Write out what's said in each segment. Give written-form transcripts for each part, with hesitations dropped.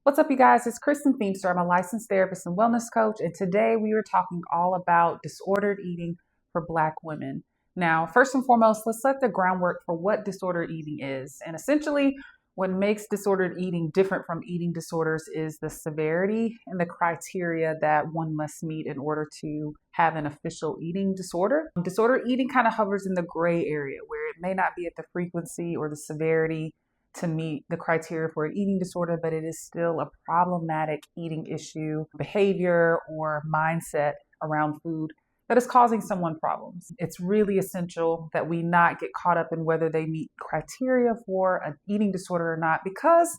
What's up, you guys? It's Kristen Feemster. I'm a licensed therapist and wellness coach, and today we are talking all about disordered eating for Black women. Now, first and foremost, let's set the groundwork for what disordered eating is. And essentially, what makes disordered eating different from eating disorders is the severity and the criteria that one must meet in order to have an official eating disorder. Disordered eating kind of hovers in the gray area where it may not be at the frequency or the severity to meet the criteria for an eating disorder, but it is still a problematic eating issue, behavior, or mindset around food that is causing someone problems. It's really essential that we not get caught up in whether they meet criteria for an eating disorder or not, because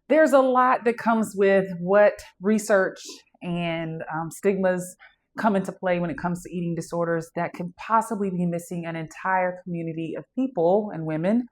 there's a lot that comes with what research and stigmas come into play when it comes to eating disorders that can possibly be missing an entire community of people and women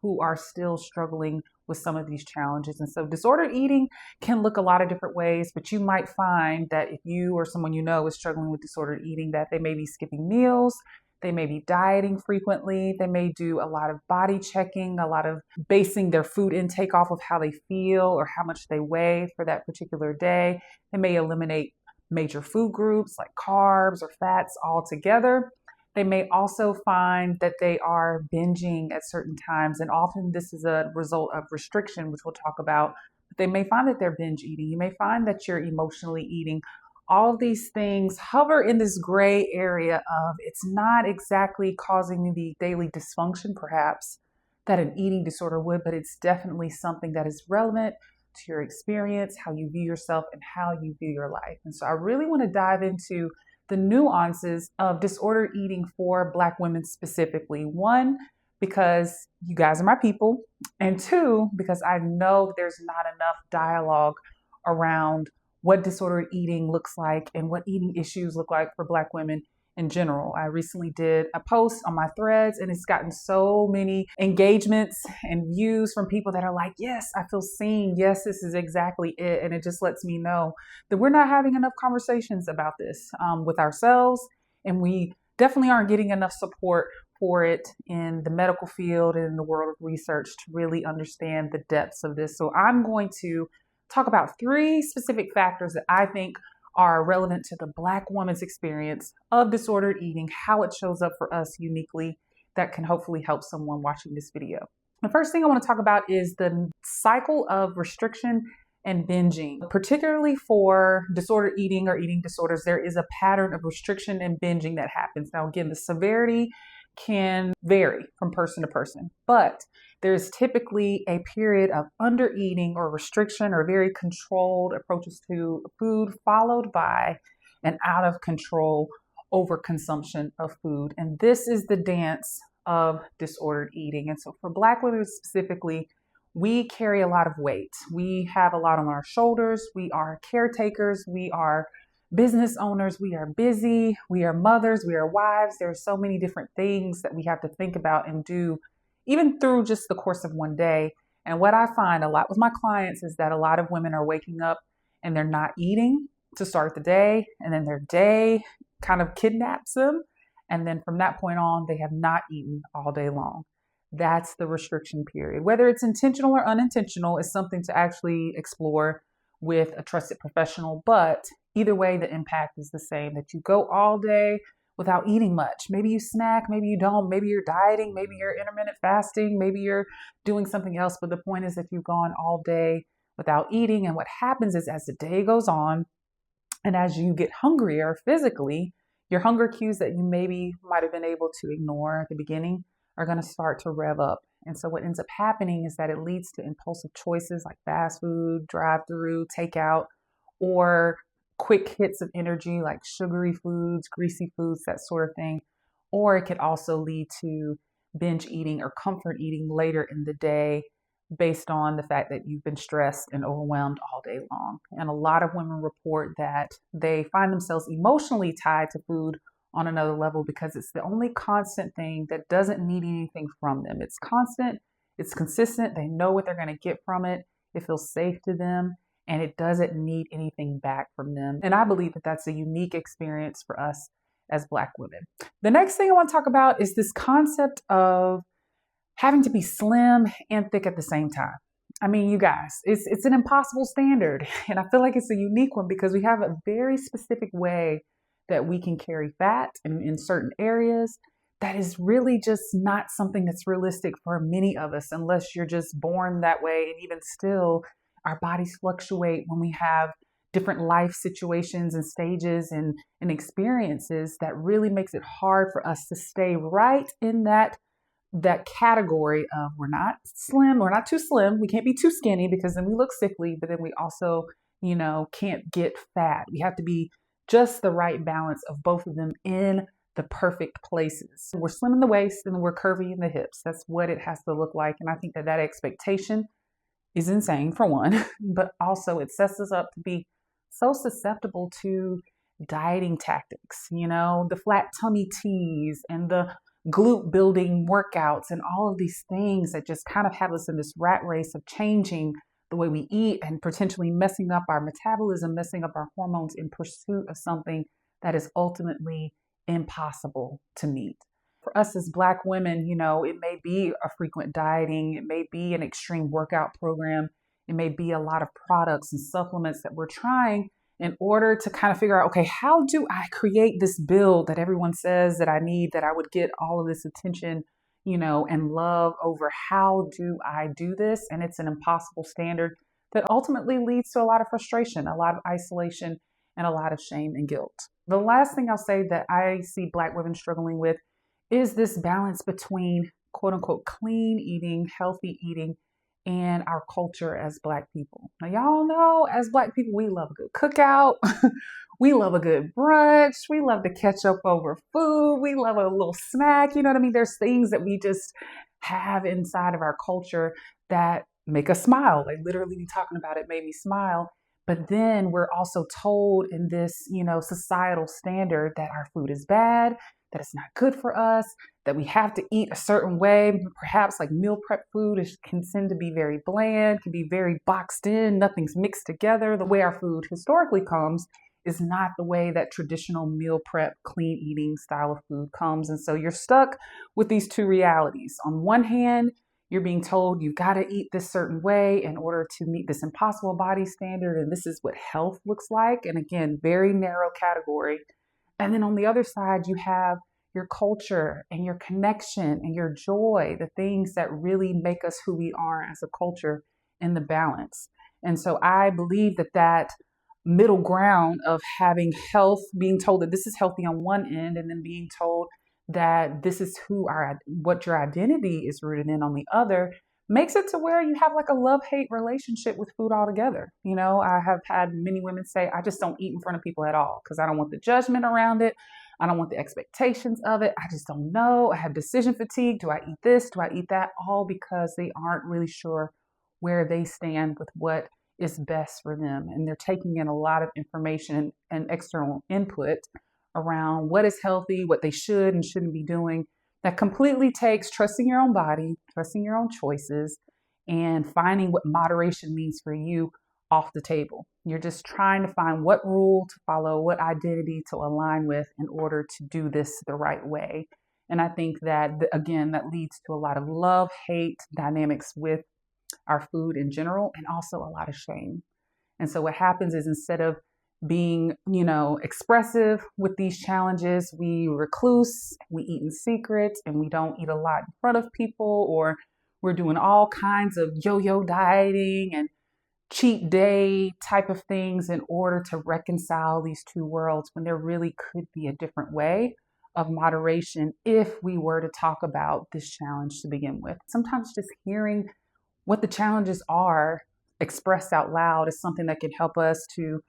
who are still struggling with some of these challenges. And so disordered eating can look a lot of different ways, but you might find that if you or someone you know is struggling with disordered eating, that they may be skipping meals, they may be dieting frequently, they may do a lot of body checking, a lot of basing their food intake off of how they feel or how much they weigh for that particular day. They may eliminate major food groups like carbs or fats altogether. They may also find that they are binging at certain times, and often this is a result of restriction, which we'll talk about. But they may find that they're binge eating. You may find that you're emotionally eating. All of these things hover in this gray area of it's not exactly causing the daily dysfunction, perhaps, that an eating disorder would, but it's definitely something that is relevant to your experience, how you view yourself, and how you view your life. And so I really want to dive into the nuances of disordered eating for Black women specifically. One, because you guys are my people. And two, because I know there's not enough dialogue around what disordered eating looks like and what eating issues look like for Black women in general. I recently did a post on my threads and it's gotten so many engagements and views from people that are like, yes, I feel seen. Yes, this is exactly it. And it just lets me know that we're not having enough conversations about this with ourselves. And we definitely aren't getting enough support for it in the medical field and in the world of research to really understand the depths of this. So I'm going to talk about 3 specific factors that I think are relevant to the Black woman's experience of disordered eating, how it shows up for us uniquely, that can hopefully help someone watching this video. The first thing I want to talk about is the cycle of restriction and binging. Particularly for disordered eating or eating disorders, there is a pattern of restriction and binging that happens. Now, again, the severity can vary from person to person, but there's typically a period of under eating or restriction or very controlled approaches to food, followed by an out of control overconsumption of food. And this is the dance of disordered eating. And so for Black women specifically, we carry a lot of weight. We have a lot on our shoulders. We are caretakers. We are business owners. We are busy. We are mothers. We are wives. There are so many different things that we have to think about and do, even through just the course of one day. And what I find a lot with my clients is that a lot of women are waking up and they're not eating to start the day, and then their day kind of kidnaps them. And then from that point on, they have not eaten all day long. That's the restriction period. Whether it's intentional or unintentional is something to actually explore with a trusted professional. But either way, the impact is the same, that you go all day without eating much. Maybe you snack, maybe you don't, maybe you're dieting, maybe you're intermittent fasting, maybe you're doing something else. But the point is that you've gone all day without eating. And what happens is as the day goes on and as you get hungrier physically, your hunger cues that you maybe might have been able to ignore at the beginning are going to start to rev up. And so what ends up happening is that it leads to impulsive choices like fast food, drive-through, takeout, or quick hits of energy like sugary foods, greasy foods, that sort of thing. Or it could also lead to binge eating or comfort eating later in the day based on the fact that you've been stressed and overwhelmed all day long. And a lot of women report that they find themselves emotionally tied to food on another level because it's the only constant thing that doesn't need anything from them. It's constant, it's consistent, they know what they're going to get from it, it feels safe to them, and it doesn't need anything back from them. And I believe that that's a unique experience for us as Black women. The next thing I want to talk about is this concept of having to be slim and thick at the same time. I mean, you guys, it's an impossible standard. And I feel like it's a unique one because we have a very specific way that we can carry fat in certain areas that is really just not something that's realistic for many of us unless you're just born that way. And even still, our bodies fluctuate when we have different life situations and stages and experiences that really makes it hard for us to stay right in that category of we're not slim, we're not too slim, we can't be too skinny because then we look sickly, but then we also, can't get fat. We have to be just the right balance of both of them in the perfect places. We're slim in the waist and we're curvy in the hips. That's what it has to look like. And I think that expectation is insane for one, but also it sets us up to be so susceptible to dieting tactics, the flat tummy teas and the glute building workouts and all of these things that just kind of have us in this rat race of changing the way we eat and potentially messing up our metabolism, messing up our hormones in pursuit of something that is ultimately impossible to meet. For us as Black women, it may be a frequent dieting, it may be an extreme workout program, it may be a lot of products and supplements that we're trying in order to kind of figure out, okay, how do I create this build that everyone says that I need, that I would get all of this attention, and love over? How do I do this? And it's an impossible standard that ultimately leads to a lot of frustration, a lot of isolation, and a lot of shame and guilt. The last thing I'll say that I see Black women struggling with is this balance between quote unquote clean eating, healthy eating, and our culture as Black people. Now, y'all know as Black people, we love a good cookout. We love a good brunch. We love to catch up over food. We love a little snack. You know what I mean? There's things that we just have inside of our culture that make us smile. Like literally be talking about it made me smile. But then we're also told in this, societal standard that our food is bad, that it's not good for us, that we have to eat a certain way. Perhaps like meal prep food can tend to be very bland, can be very boxed in, nothing's mixed together. The way our food historically comes is not the way that traditional meal prep, clean eating style of food comes. And so you're stuck with these two realities. On one hand, you're being told you've got to eat this certain way in order to meet this impossible body standard. And this is what health looks like. And again, very narrow category. And then on the other side, you have your culture and your connection and your joy, the things that really make us who we are as a culture in the balance. And so I believe that middle ground of having health, being told that this is healthy on one end, and then being told that this is what your identity is rooted in on the other, makes it to where you have like a love-hate relationship with food altogether. I have had many women say, I just don't eat in front of people at all because I don't want the judgment around it. I don't want the expectations of it. I just don't know. I have decision fatigue. Do I eat this? Do I eat that? All because they aren't really sure where they stand with what is best for them. And they're taking in a lot of information and external input around what is healthy, what they should and shouldn't be doing. That completely takes trusting your own body, trusting your own choices, and finding what moderation means for you off the table. You're just trying to find what rule to follow, what identity to align with in order to do this the right way. And I think that, again, that leads to a lot of love-hate dynamics with our food in general, and also a lot of shame. And so what happens is instead of being, expressive with these challenges, we recluse, we eat in secret, and we don't eat a lot in front of people, or we're doing all kinds of yo-yo dieting and cheat day type of things in order to reconcile these two worlds, when there really could be a different way of moderation if we were to talk about this challenge to begin with. Sometimes just hearing what the challenges are expressed out loud is something that can help us to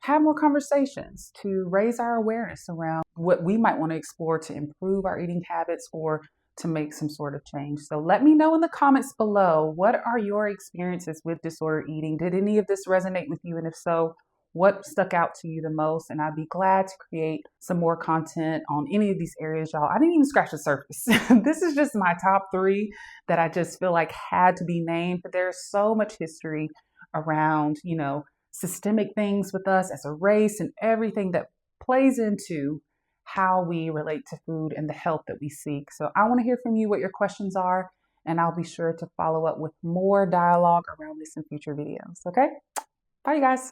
have more conversations, to raise our awareness around what we might want to explore to improve our eating habits or to make some sort of change. So let me know in the comments below, what are your experiences with disordered eating? Did any of this resonate with you? And if so, what stuck out to you the most? And I'd be glad to create some more content on any of these areas, y'all. I didn't even scratch the surface. This is just my top 3 that I just feel like had to be named, but there's so much history around, systemic things with us as a race and everything that plays into how we relate to food and the health that we seek. So I want to hear from you what your questions are. and I'll be sure to follow up with more dialogue around this in future videos. Okay? Bye, you guys.